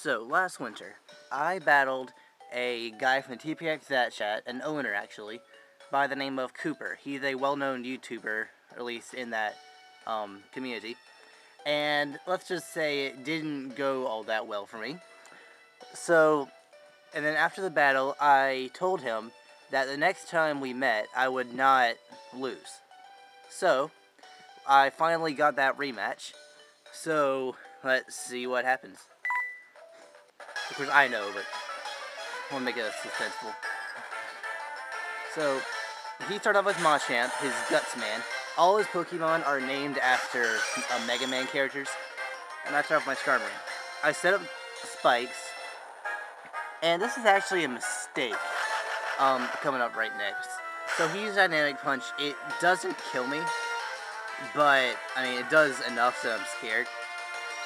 So, last winter, I battled a guy from the TPX That Chat, an owner actually, by the name of Cooper. He's a well-known YouTuber, at least in that community. And let's just say it didn't go all that well for me. So, and then after the battle, I told him that the next time we met, I would not lose. So, I finally got that rematch. So, let's see what happens. Of course, I know, but I want to make it suspenseful. So, he started off with Machamp, his Guts Man. All his Pokemon are named after Mega Man characters. And I started off my Charmander. I set up spikes, and this is actually a mistake coming up right next. So he used Dynamic Punch. It doesn't kill me, but, I mean, it does enough that I'm scared.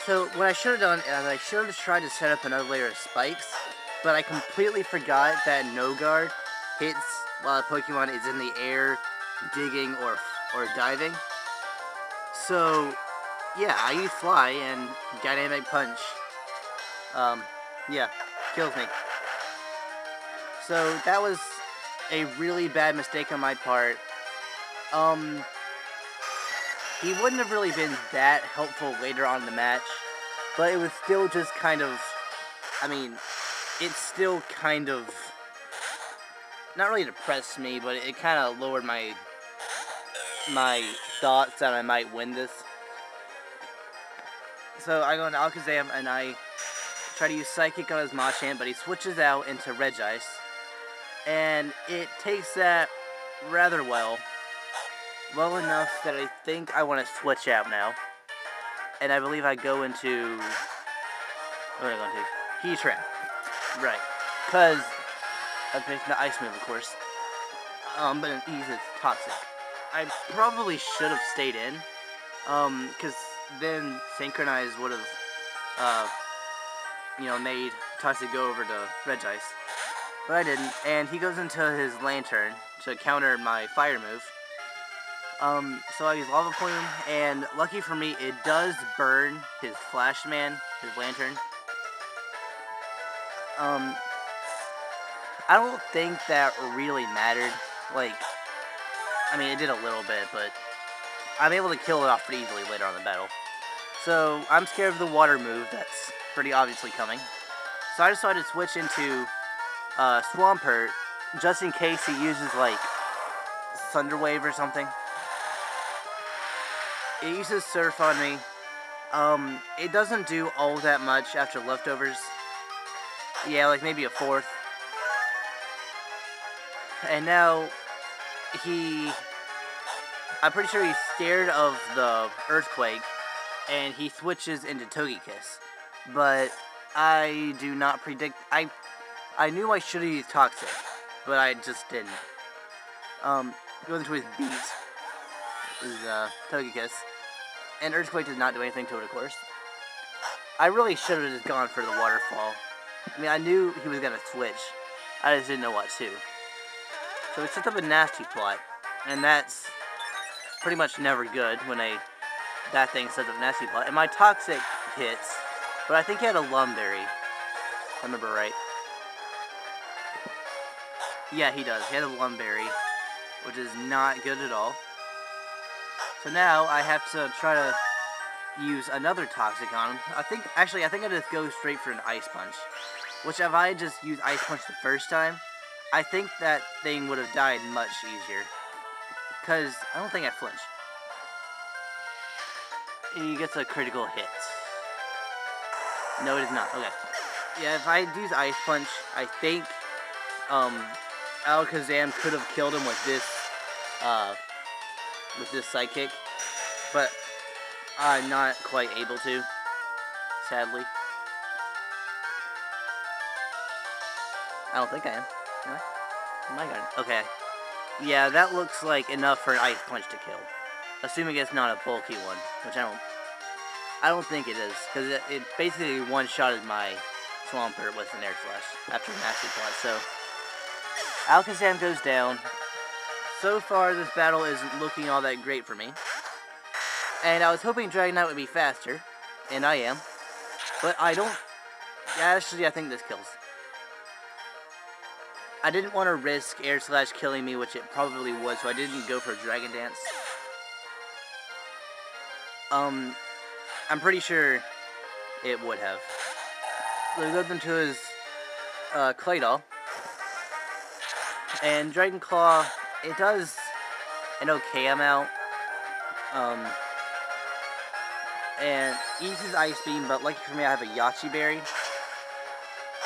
So what I should have done is I should have tried to set up another layer of spikes, but I completely forgot that No Guard hits while a Pokemon is in the air, digging or diving. So, yeah, I use Fly and Dynamic Punch. Yeah, kills me. So that was a really bad mistake on my part. He wouldn't have really been that helpful later on in the match, but it was still just kind of, I mean, it still kind of, not really depressed me, but it kind of lowered my thoughts that I might win this. So I go into Alakazam and I try to use Psychic on his Machamp, but he switches out into Regice, and it takes that rather well enough that I think I want to switch out now. And I believe I go into... What am I going to? Heatran. Right. Because I'm facing the Ice move, of course. But it uses Toxic. I probably should have stayed in. Because then Synchronize would have, made Toxic go over to Regice. But I didn't. And he goes into his Lantern to counter my Fire move. So I use Lava Plume, and lucky for me, it does burn his Flash Man, his Lantern. I don't think that really mattered. Like, I mean, it did a little bit, but I'm able to kill it off pretty easily later on in the battle. So I'm scared of the Water move that's pretty obviously coming. So I decided to switch into Swampert, just in case he uses, like, Thunder Wave or something. It uses Surf on me. It doesn't do all that much after leftovers. Yeah, like maybe a fourth. And now, I'm pretty sure he's scared of the Earthquake, and he switches into Togekiss. But I do not predict... I knew I should have used Toxic, but I just didn't. Goes into his Beat. His Togekiss. And Earthquake did not do anything to it, of course. I really should have just gone for the Waterfall. I mean, I knew he was going to switch. I just didn't know what to. So it sets up a Nasty Plot. And that's pretty much never good when that thing sets up a Nasty Plot. And my Toxic hits, but I think he had a Lumberry. If I remember right. Yeah, he does. He had a Lumberry, which is not good at all. So now I have to try to use another Toxic on him. I think I just go straight for an Ice Punch. Which if I just used Ice Punch the first time, I think that thing would have died much easier. Because I don't think I flinch. He gets a critical hit. No, it is not. Okay. Yeah, if I use Ice Punch, I think Alakazam could have killed him with this Psychic, but I'm not quite able to, sadly. I don't think I am. Am I? Am I got it? Okay. Yeah, that looks like enough for an Ice Punch to kill. Assuming it's not a bulky one, which I don't think it is, because it basically one-shotted my Swampert with an Air Slash after a Nasty Plot, so Alakazam goes down. So far, this battle isn't looking all that great for me. And I was hoping Dragonite would be faster, and I am. But I don't Actually, I think this kills. I didn't want to risk air slash killing me, which it probably would, so I didn't go for Dragon Dance. I'm pretty sure it would have. So he goes into his Clay Doll. And Dragon Claw, it does an okay amount. And uses Ice Beam, but lucky for me I have a Yachi Berry.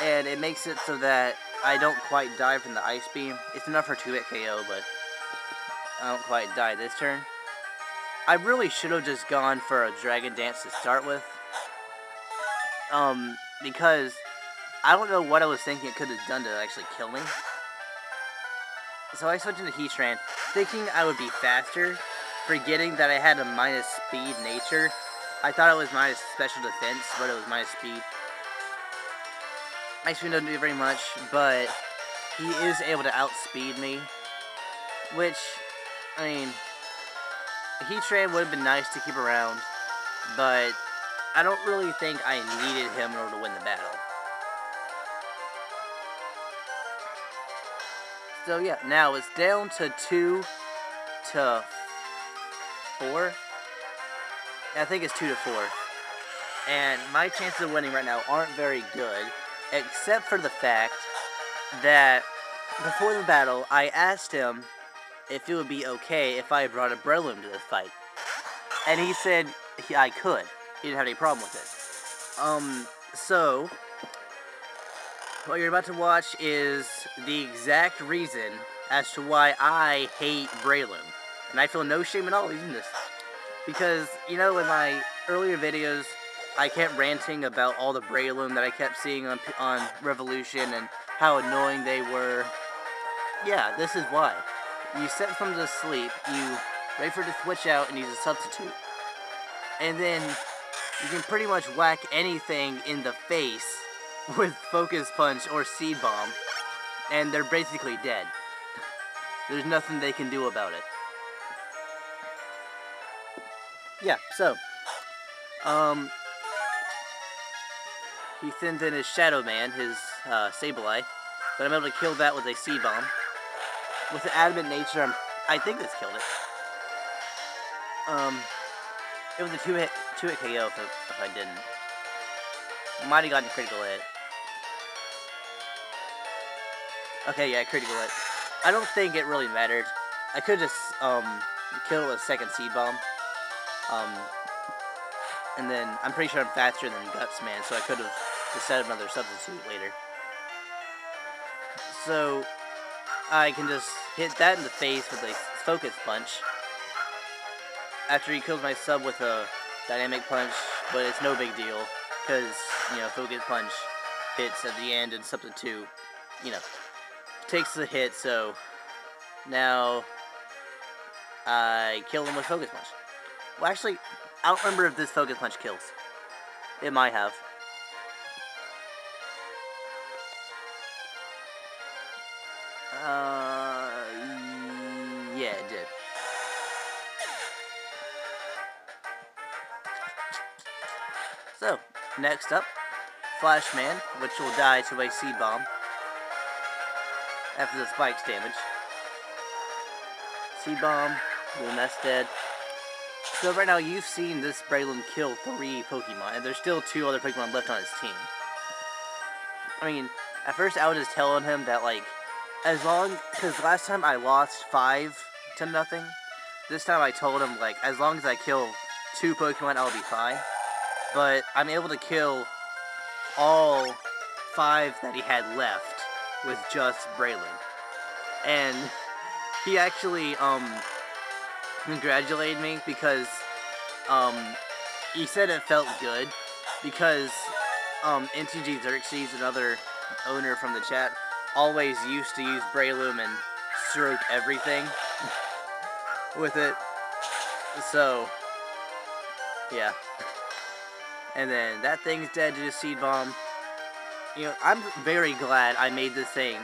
And it makes it so that I don't quite die from the Ice Beam. It's enough for 2-hit KO, but I don't quite die this turn. I really should have just gone for a Dragon Dance to start with. Because I don't know what I was thinking it could have done to actually kill me. So I switched into Heatran, thinking I would be faster, forgetting that I had a minus speed nature. I thought it was minus special defense, but it was minus speed. Ice Beam doesn't do very much, but he is able to outspeed me. Which, I mean, Heatran would have been nice to keep around, but I don't really think I needed him in order to win the battle. So yeah, now it's down to 2 to 4. I think it's 2 to 4. And my chances of winning right now aren't very good, except for the fact that before the battle, I asked him if it would be okay if I brought a Breloom to the fight. And he said I could. He didn't have any problem with it. So what you're about to watch is the exact reason as to why I hate Breloom. And I feel no shame at all using this. Because, you know, in my earlier videos, I kept ranting about all the Breloom that I kept seeing on Revolution and how annoying they were. Yeah, this is why. You set them to sleep, you wait for it to switch out and use a substitute. And then you can pretty much whack anything in the face with Focus Punch or Seed Bomb, and they're basically dead. There's nothing they can do about it. Yeah, so, he sends in his Shadow Man, his Sableye, but I'm able to kill that with a Seed Bomb. With the Adamant Nature, I think this killed it. It was a 2-hit KO if I didn't. Might have gotten a critical hit. Okay, yeah, critical hit. I don't think it really mattered. I could just kill it with a second Seed Bomb. And then I'm pretty sure I'm faster than Guts Man, so I could have decided another substitute later. So I can just hit that in the face with a Focus Punch. After he kills my sub with a Dynamic Punch, but it's no big deal, because, you know, Focus Punch hits at the end and substitute, you know, takes the hit, so now I kill him with Focus Punch. Well, actually, I don't remember if this Focus Punch kills. It might have. Yeah, it did. So, next up, Flashman, which will die to a Seed Bomb after the spikes damage. Seed Bomb, boom, that's dead. So right now, you've seen this Breloom kill 3 Pokemon, and there's still 2 other Pokemon left on his team. I mean, at first I was just telling him that, like, as long, because last time I lost 5 to nothing, this time I told him, like, as long as I kill 2 Pokemon, I'll be fine. But I'm able to kill all 5 that he had left with just Breloom. And he actually, congratulated me because, he said it felt good because, NTG Xerxes, another owner from the chat, always used to use Breloom and stroke everything with it. So, yeah. And then that thing's dead to the Seed Bomb. You know, I'm very glad I made this thing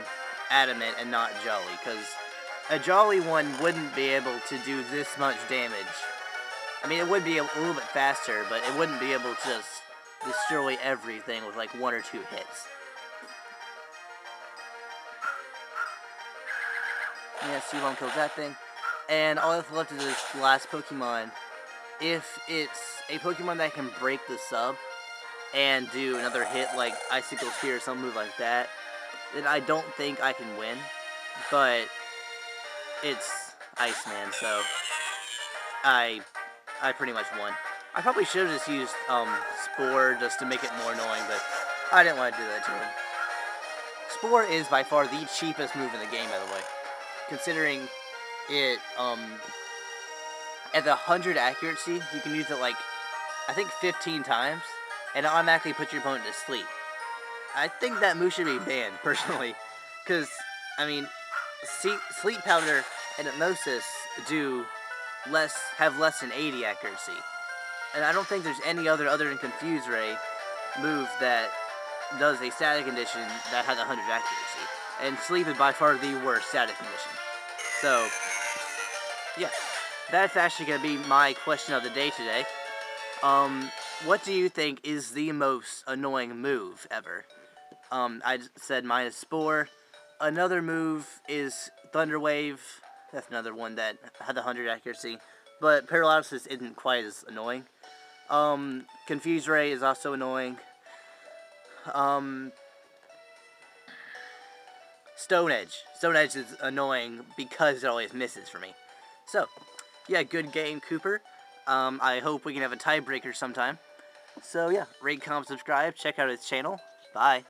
Adamant and not Jolly, because a Jolly one wouldn't be able to do this much damage. I mean, it would be a little bit faster, but it wouldn't be able to just destroy everything with like 1 or 2 hits. Yeah, C1 kills that thing. And all that's left is this last Pokemon. If it's a Pokemon that can break the sub and do another hit like Icicle Spear or some move like that, then I don't think I can win. But it's Iceman, so I pretty much won. I probably should have just used Spore just to make it more annoying, but I didn't want to do that to him. Spore is by far the cheapest move in the game, by the way. Considering it, at the 100 accuracy, you can use it like, I think 15 times, and it automatically puts your opponent to sleep. I think that move should be banned, personally, because, I mean, Sleep Powder and Hypnosis have less than 80 accuracy. And I don't think there's any other than Confuse Ray move that does a static condition that has 100 accuracy. And Sleep is by far the worst static condition. So, yeah. That's actually going to be my question of the day today. What do you think is the most annoying move ever? I said mine is Spore. Another move is Thunder Wave. That's another one that had 100 accuracy. But Paralysis isn't quite as annoying. Confuse Ray is also annoying. Stone Edge. Stone Edge is annoying because it always misses for me. So, yeah, good game, Cooper. I hope we can have a tiebreaker sometime. So, yeah, rate, comment, subscribe, check out his channel. Bye.